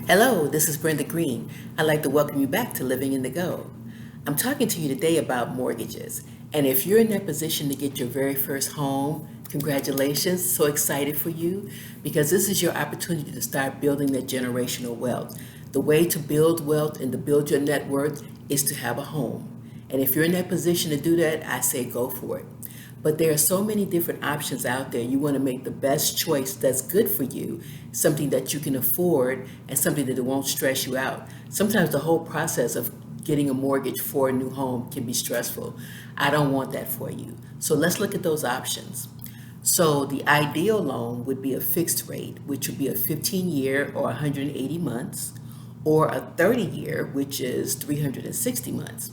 Hello, this is Brenda Green. I'd like to welcome you back to Living in the Go. I'm talking to you today about mortgages. And if you're in that position to get your very first home, congratulations, so excited for you because this is your opportunity to start building that generational wealth. The way to build wealth and to build your net worth is to have a home. And if you're in that position to do that, I say go for it. But there are so many different options out there. You want to make the best choice that's good for you, something that you can afford, and something that won't stress you out. Sometimes the whole process of getting a mortgage for a new home can be stressful. I don't want that for you. So let's look at those options. So the ideal loan would be a fixed rate, which would be a 15-year or 180 months, or a 30-year, which is 360 months.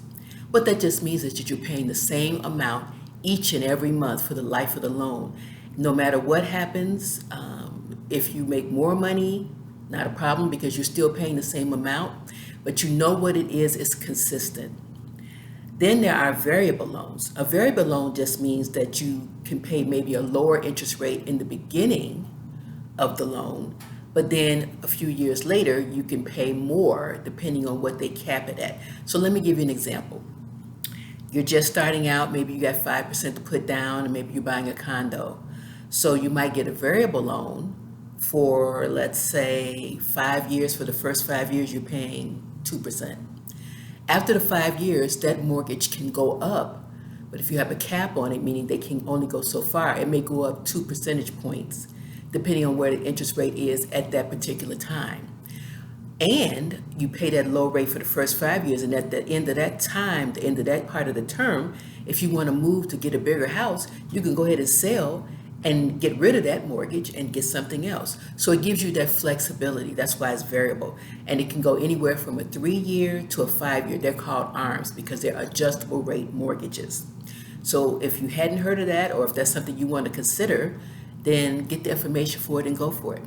What that just means is that you're paying the same amount each and every month for the life of the loan. No matter what happens, if you make more money, not a problem because you're still paying the same amount, but you know what it is, it's consistent. Then there are variable loans. A variable loan just means that you can pay maybe a lower interest rate in the beginning of the loan, but then a few years later, you can pay more depending on what they cap it at. So let me give you an example. You're just starting out, maybe you got 5% to put down, and maybe you're buying a condo. So you might get a variable loan for, let's say, 5 years. For the first 5 years, you're paying 2%. After the 5 years, that mortgage can go up, but if you have a cap on it, meaning they can only go so far, it may go up 2 percentage points, depending on where the interest rate is at that particular time. And you pay that low rate for the first 5 years, and at the end of that time, the end of that part of the term, if you want to move to get a bigger house, you can go ahead and sell and get rid of that mortgage and get something else. So it gives you that flexibility. That's why it's variable. And it can go anywhere from a 3-year to a 5-year. They're called ARMs because they're adjustable rate mortgages. So if you hadn't heard of that, or if that's something you want to consider, then get the information for it and go for it.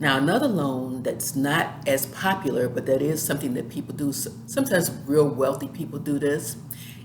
Now, another loan that's not as popular, but that is something that people do, sometimes real wealthy people do this,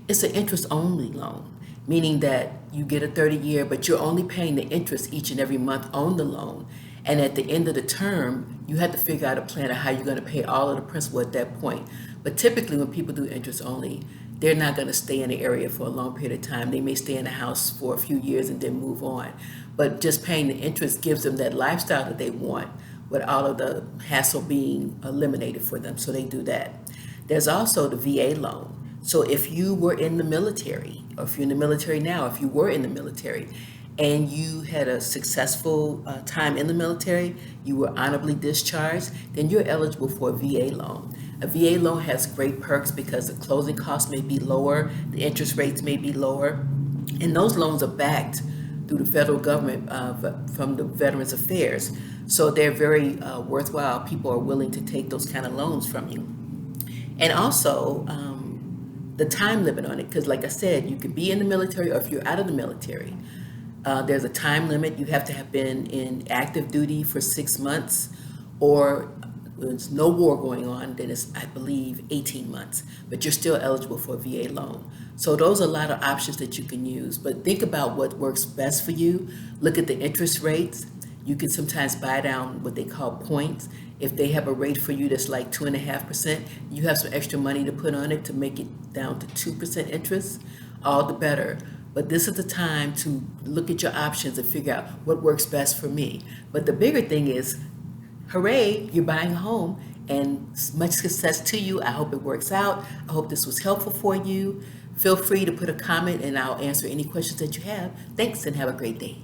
it's an interest-only loan, meaning that you get a 30-year, but you're only paying the interest each and every month on the loan. And at the end of the term, you have to figure out a plan of how you're going to pay all of the principal at that point. But typically, when people do interest-only, they're not going to stay in the area for a long period of time. They may stay in the house for a few years and then move on. But just paying the interest gives them that lifestyle that they want, with all of the hassle being eliminated for them. So they do that. There's also the VA loan. So if you were in the military, or if you're in the military now, if you were in the military and you had a successful time in the military, you were honorably discharged, then you're eligible for a VA loan. A VA loan has great perks because the closing costs may be lower, the interest rates may be lower, and those loans are backed through the federal government from the Veterans Affairs. So they're very worthwhile. People are willing to take those kind of loans from you. And also the time limit on it, because like I said, you could be in the military, or if you're out of the military, there's a time limit. You have to have been in active duty for 6 months, or there's no war going on, then it's, I believe, 18 months, but you're still eligible for a VA loan. So those are a lot of options that you can use, but think about what works best for you. Look at the interest rates. You can sometimes buy down what they call points. If they have a rate for you that's like 2.5%, you have some extra money to put on it to make it down to 2% interest, all the better. But this is the time to look at your options and figure out what works best for me. But the bigger thing is, hooray, you're buying a home, and much success to you. I hope it works out. I hope this was helpful for you. Feel free to put a comment and I'll answer any questions that you have. Thanks and have a great day.